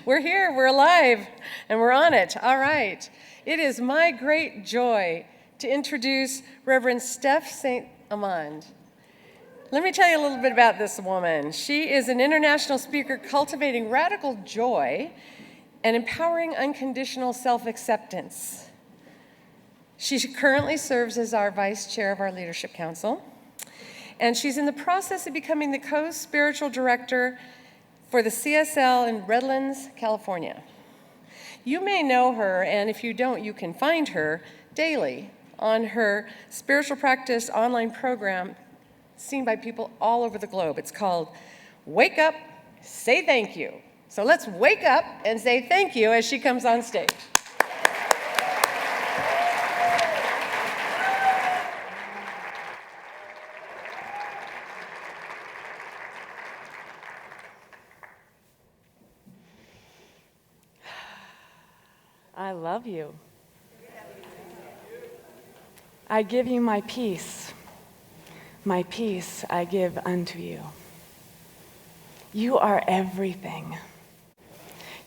We're here, we're alive, and we're on it. All right. It is my great joy to introduce Reverend Steph St. Amand. Let me tell you a little bit about this woman. She is an international speaker cultivating radical joy and empowering unconditional self-acceptance. She currently serves as our vice chair of our leadership council, and she's in the process of becoming the co-spiritual director for the CSL in Redlands, California. You may know her, and if you don't, you can find her daily on her spiritual practice online program seen by people all over the globe. It's called Wake Up, Say Thank You. So let's wake up and say thank you as she comes on stage. I love you. I give you my peace. My peace I give unto you. You are everything.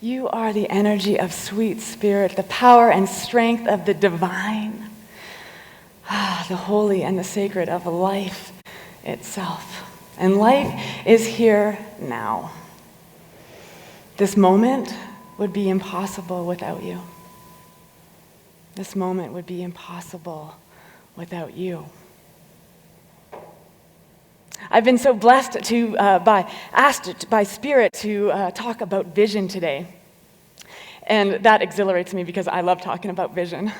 You are the energy of sweet spirit, the power and strength of the divine, the holy and the sacred of life itself. And life is here now. This moment would be impossible without you. This moment would be impossible without you. I've been so blessed to asked by Spirit to talk about vision today. And that exhilarates me because I love talking about vision.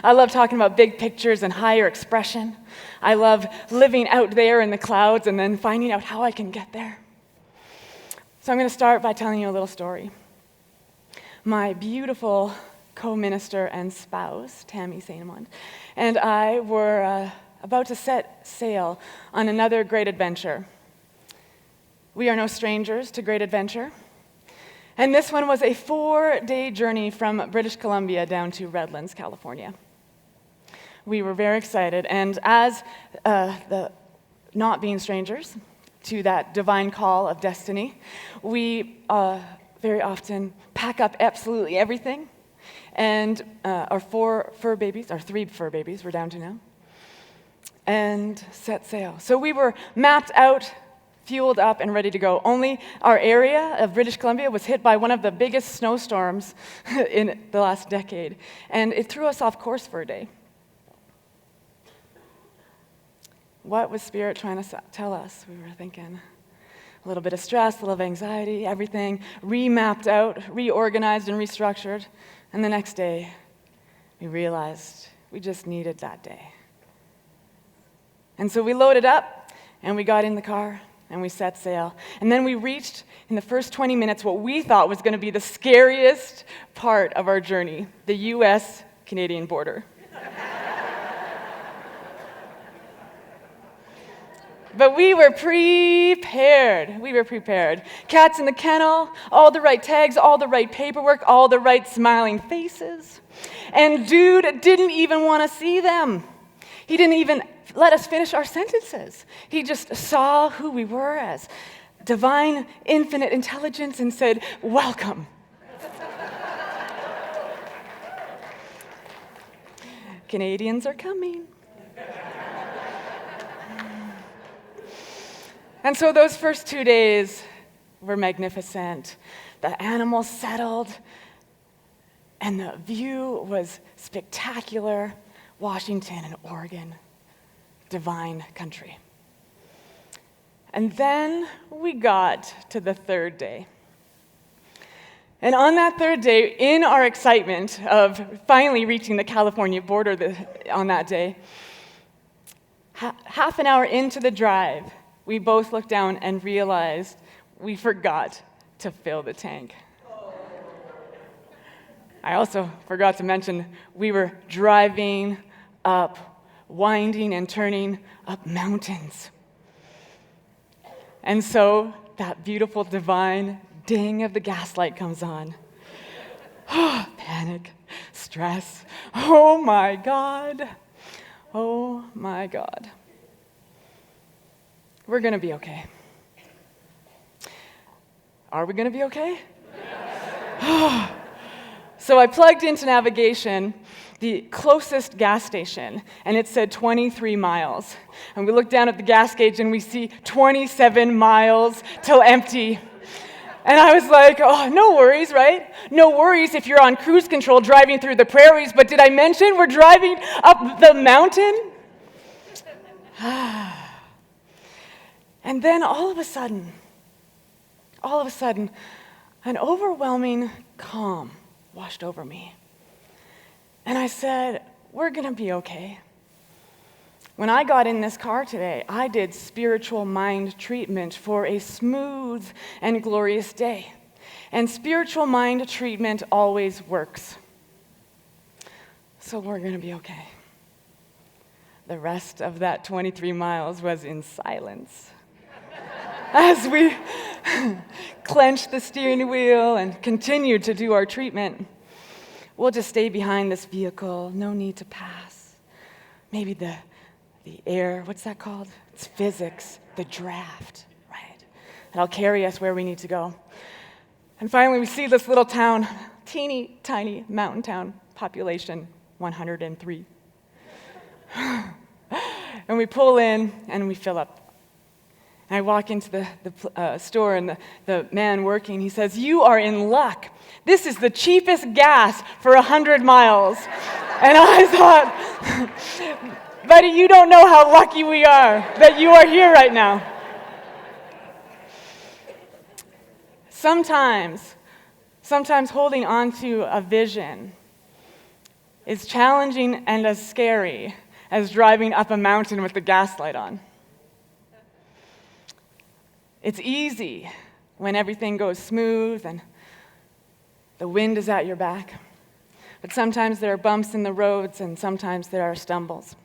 I love talking about big pictures and higher expression. I love living out there in the clouds and then finding out how I can get there. So I'm going to start by telling you a little story. My beautiful co-minister and spouse, Tammy St. Amand, and I were about to set sail on another great adventure. We are no strangers to great adventure. And this one was a 4-day journey from British Columbia down to Redlands, California. We were very excited, and as not being strangers to that divine call of destiny, we very often pack up absolutely everything, and our 3 fur babies, we're down to now, and set sail. So we were mapped out, fueled up, and ready to go. Only our area of British Columbia was hit by one of the biggest snowstorms in the last decade, and it threw us off course for a day. What was Spirit trying to tell us? We were thinking a little bit of stress, a little of anxiety, everything remapped out, reorganized, and restructured. And the next day, we realized we just needed that day. And so we loaded up, and we got in the car, and we set sail. And then we reached, in the first 20 minutes, what we thought was going to be the scariest part of our journey, the U.S.-Canadian border. But we were prepared. We were prepared. Cats in the kennel, all the right tags, all the right paperwork, all the right smiling faces. And dude didn't even want to see them. He didn't even let us finish our sentences. He just saw who we were as divine, infinite intelligence and said, "Welcome." Canadians are coming. And so those first 2 days were magnificent. The animals settled, and the view was spectacular. Washington and Oregon, divine country. And then we got to the 3rd day. And on that 3rd day, in our excitement of finally reaching the California border on that day, half an hour into the drive, we both looked down and realized we forgot to fill the tank. I also forgot to mention we were driving up, winding and turning up mountains. And so that beautiful divine ding of the gaslight comes on. Panic, stress, oh my God. Oh my God. We're going to be okay. Are we going to be okay? Yes. So I plugged into navigation the closest gas station, and it said 23 miles. And we look down at the gas gauge, and we see 27 miles till empty. And I was like, oh, no worries, right? No worries if you're on cruise control driving through the prairies, but did I mention we're driving up the mountain? And then all of a sudden, an overwhelming calm washed over me. And I said, we're going to be okay. When I got in this car today, I did spiritual mind treatment for a smooth and glorious day. And spiritual mind treatment always works. So we're going to be okay. The rest of that 23 miles was in silence as we clenched the steering wheel and continued to do our treatment. We'll just stay behind this vehicle, no need to pass. Maybe the air, what's that called? It's physics, the draft, right? That'll carry us where we need to go. And finally, we see this little town, teeny tiny mountain town, population 103. And we pull in and we fill up. And I walk into the store, and the man working, he says, "You are in luck. This is the cheapest gas for 100 miles. And I thought, buddy, you don't know how lucky we are that you are here right now. Sometimes holding on to a vision is challenging and as scary as driving up a mountain with the gas light on. It's easy when everything goes smooth and the wind is at your back. But sometimes there are bumps in the roads, and sometimes there are stumbles.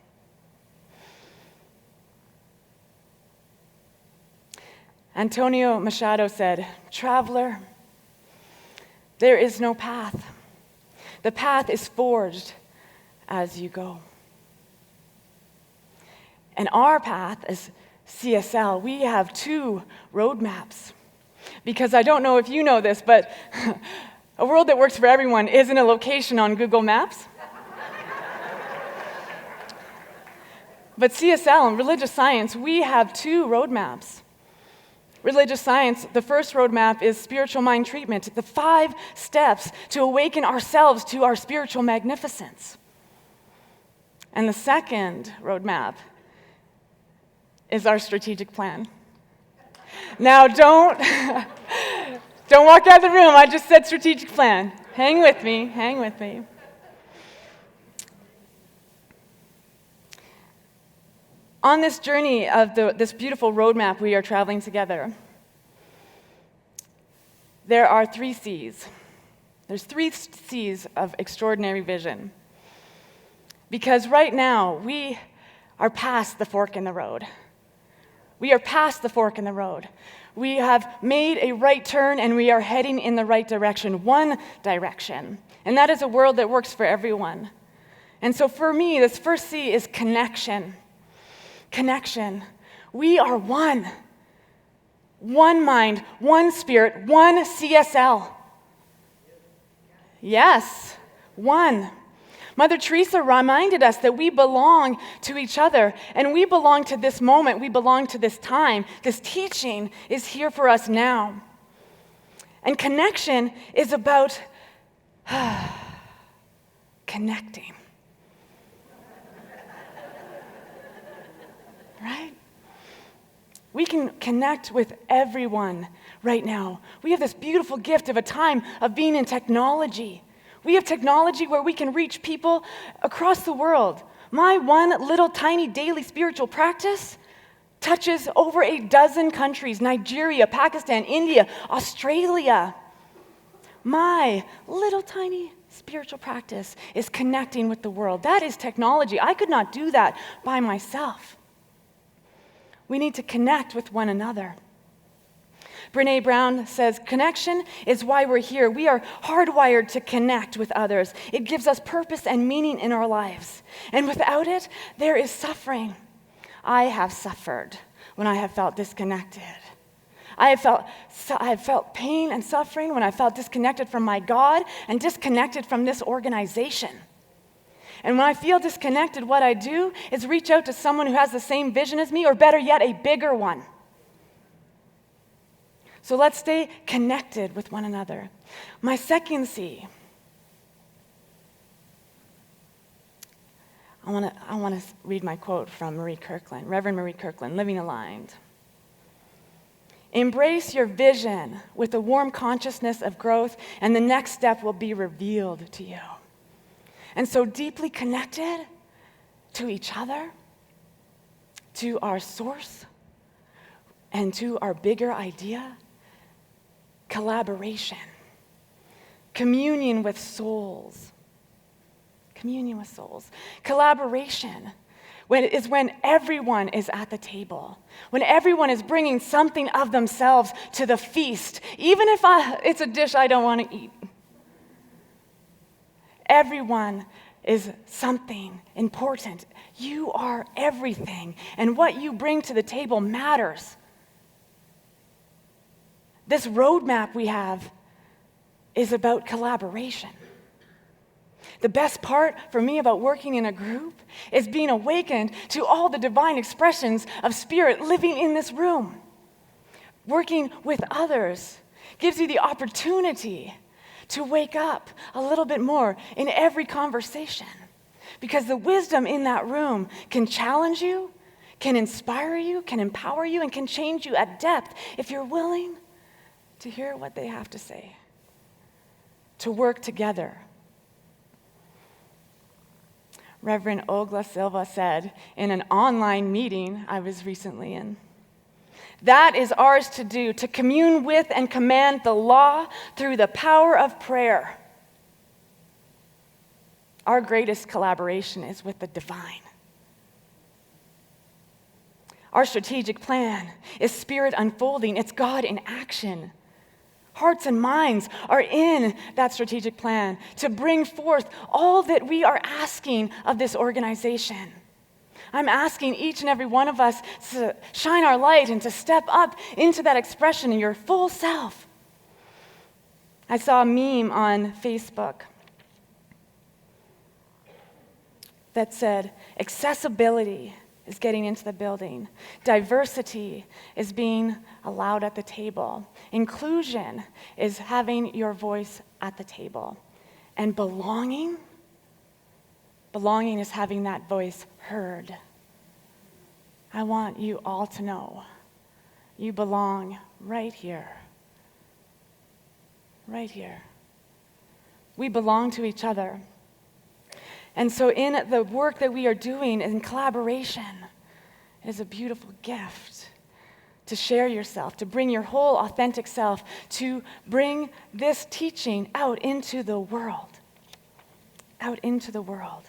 Antonio Machado said, "Traveler, there is no path. The path is forged as you go." And our path is CSL. We have 2 roadmaps. Because I don't know if you know this, but a world that works for everyone isn't a location on Google Maps. But CSL and religious science, we have 2 roadmaps. Religious science, the first roadmap is spiritual mind treatment, the 5 steps to awaken ourselves to our spiritual magnificence. And the second roadmap is our strategic plan. Now, don't walk out of the room. I just said strategic plan. Hang with me. On this journey of this beautiful roadmap we are traveling together, there are 3 C's. There's 3 C's of extraordinary vision. Because right now, we are past the fork in the road. We are past the fork in the road. We have made a right turn, and we are heading in the right direction, one direction. And that is a world that works for everyone. And so for me, this first C is connection. Connection. We are one. One mind, one spirit, one CSL. Yes, one. Mother Teresa reminded us that we belong to each other, and we belong to this moment, we belong to this time. This teaching is here for us now. And connection is about connecting. Right? We can connect with everyone right now. We have this beautiful gift of a time of being in technology. We have technology where we can reach people across the world. My one little tiny daily spiritual practice touches over 12 countries: Nigeria, Pakistan, India, Australia. My little tiny spiritual practice is connecting with the world. That is technology. I could not do that by myself. We need to connect with one another. Brené Brown says, "Connection is why we're here. We are hardwired to connect with others. It gives us purpose and meaning in our lives. And without it, there is suffering. I have suffered when I have felt disconnected. I have felt pain and suffering when I felt disconnected from my God and disconnected from this organization. And when I feel disconnected, what I do is reach out to someone who has the same vision as me, or better yet, a bigger one. So let's stay connected with one another. My second C, I want to read my quote from Reverend Marie Kirkland, Living Aligned. Embrace your vision with a warm consciousness of growth, and the next step will be revealed to you. And so deeply connected to each other, to our source, and to our bigger idea, collaboration, communion with souls. Communion with souls. Collaboration is when everyone is at the table, when everyone is bringing something of themselves to the feast, even if it's a dish I don't want to eat. Everyone is something important. You are everything, and what you bring to the table matters. This roadmap we have is about collaboration. The best part for me about working in a group is being awakened to all the divine expressions of spirit living in this room. Working with others gives you the opportunity to wake up a little bit more in every conversation, because the wisdom in that room can challenge you, can inspire you, can empower you, and can change you at depth if you're willing to hear what they have to say, to work together. Reverend Ogla Silva said in an online meeting I was recently in, "That is ours to do, to commune with and command the law through the power of prayer." Our greatest collaboration is with the divine. Our strategic plan is spirit unfolding. It's God in action. Hearts and minds are in that strategic plan to bring forth all that we are asking of this organization. I'm asking each and every one of us to shine our light and to step up into that expression in your full self. I saw a meme on Facebook that said, accessibility is getting into the building. Diversity is being allowed at the table. Inclusion is having your voice at the table. And belonging is having that voice heard. I want you all to know you belong right here. Right here. We belong to each other. And so in the work that we are doing in collaboration, it is a beautiful gift to share yourself, to bring your whole authentic self, to bring this teaching out into the world. Out into the world.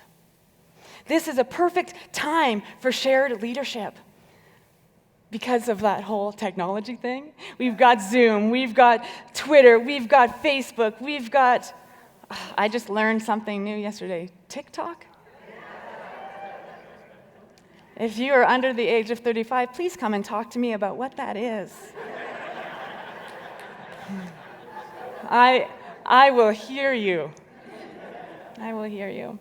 This is a perfect time for shared leadership because of that whole technology thing. We've got Zoom, we've got Twitter, we've got Facebook, we've got, I just learned something new yesterday, TikTok? If you are under the age of 35, please come and talk to me about what that is. I will hear you. I will hear you.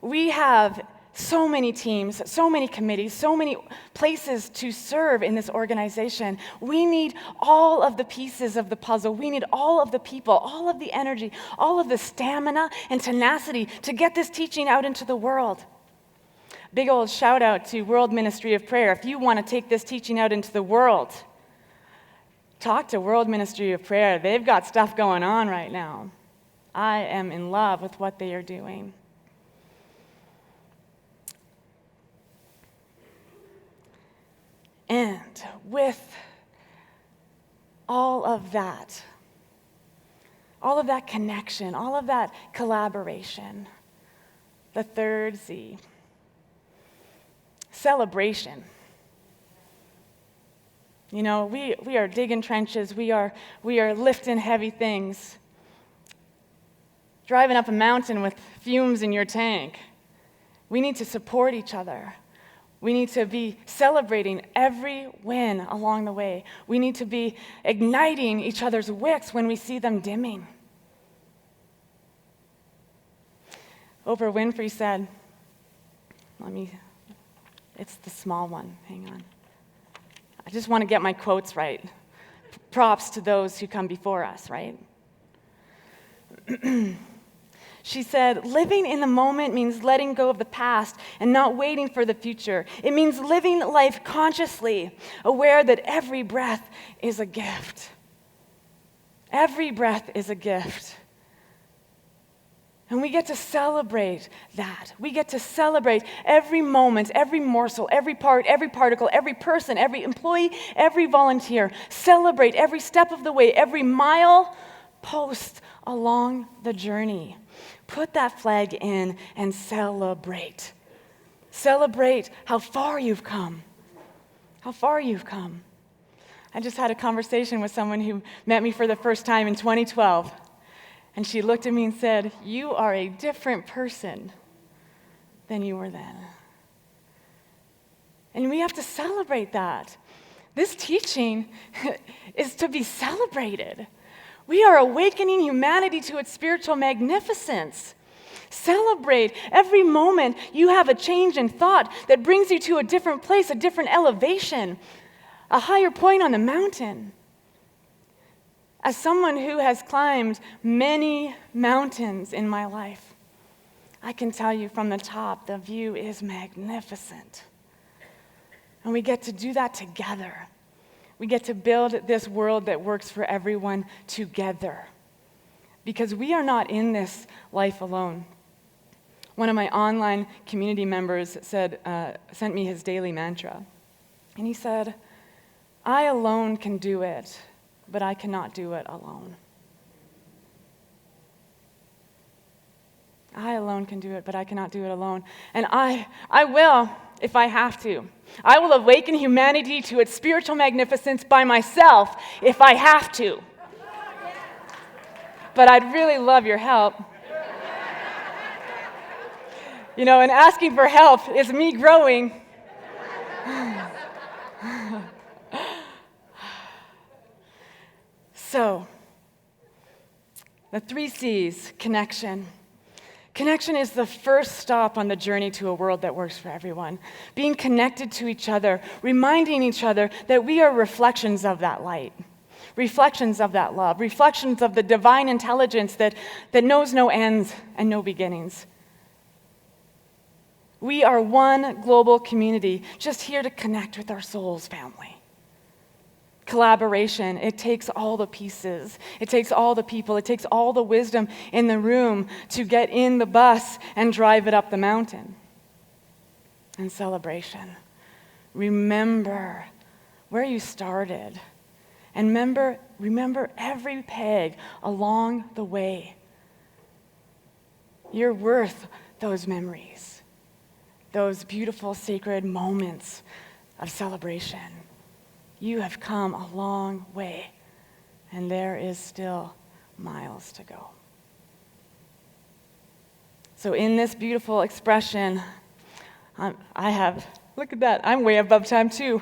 We have so many teams, so many committees, so many places to serve in this organization. We need all of the pieces of the puzzle. We need all of the people, all of the energy, all of the stamina and tenacity to get this teaching out into the world. Big old shout out to World Ministry of Prayer. If you want to take this teaching out into the world, talk to World Ministry of Prayer. They've got stuff going on right now. I am in love with what they are doing. And with all of that connection, all of that collaboration, the third Z, celebration. You know, we are digging trenches, we are lifting heavy things, driving up a mountain with fumes in your tank. We need to support each other. We need to be celebrating every win along the way. We need to be igniting each other's wicks when we see them dimming. Oprah Winfrey said, it's the small one, hang on. I just want to get my quotes right. Props to those who come before us, right? She said, living in the moment means letting go of the past and not waiting for the future. It means living life consciously, aware that every breath is a gift. Every breath is a gift. And we get to celebrate that. We get to celebrate every moment, every morsel, every part, every particle, every person, every employee, every volunteer. Celebrate every step of the way, every mile post along the journey. Put that flag in and celebrate. Celebrate how far you've come. How far you've come. I just had a conversation with someone who met me for the first time in 2012. And she looked at me and said, "You are a different person than you were then." And we have to celebrate that. This teaching is to be celebrated. We are awakening humanity to its spiritual magnificence. Celebrate every moment you have a change in thought that brings you to a different place, a different elevation, a higher point on the mountain. As someone who has climbed many mountains in my life, I can tell you from the top, the view is magnificent. And we get to do that together. We get to build this world that works for everyone together. Because we are not in this life alone. One of my online community members sent me his daily mantra. And he said, "I alone can do it, but I cannot do it alone." I alone can do it, but I cannot do it alone. And I will, if I have to. I will awaken humanity to its spiritual magnificence by myself if I have to. But I'd really love your help. And asking for help is me growing. So, the 3 C's, connection. Connection is the first stop on the journey to a world that works for everyone. Being connected to each other, reminding each other that we are reflections of that light, reflections of that love, reflections of the divine intelligence that knows no ends and no beginnings. We are one global community, just here to connect with our soul's family. Collaboration, it takes all the pieces. It takes all the people. It takes all the wisdom in the room to get in the bus and drive it up the mountain. And celebration. Remember where you started. And remember every peg along the way. You're worth those memories, those beautiful, sacred moments of celebration. You have come a long way, and there is still miles to go. So in this beautiful expression, look at that, I'm way above time too.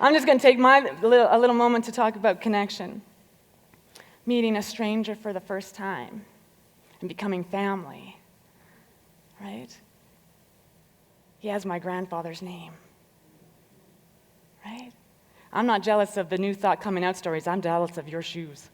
I'm just going to take a little moment to talk about connection. Meeting a stranger for the first time and becoming family, right? He has my grandfather's name, right? I'm not jealous of the new thought coming out stories. I'm jealous of your shoes.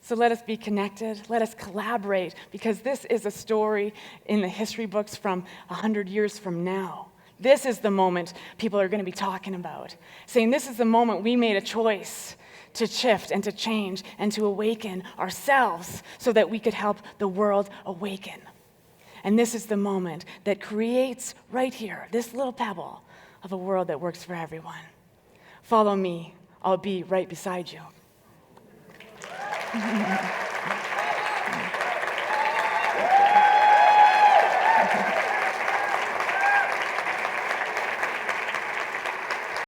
So let us be connected. Let us collaborate, because this is a story in the history books from 100 years from now. This is the moment people are going to be talking about, saying this is the moment we made a choice to shift and to change and to awaken ourselves so that we could help the world awaken. And this is the moment that creates right here, this little pebble of a world that works for everyone. Follow me. I'll be right beside you.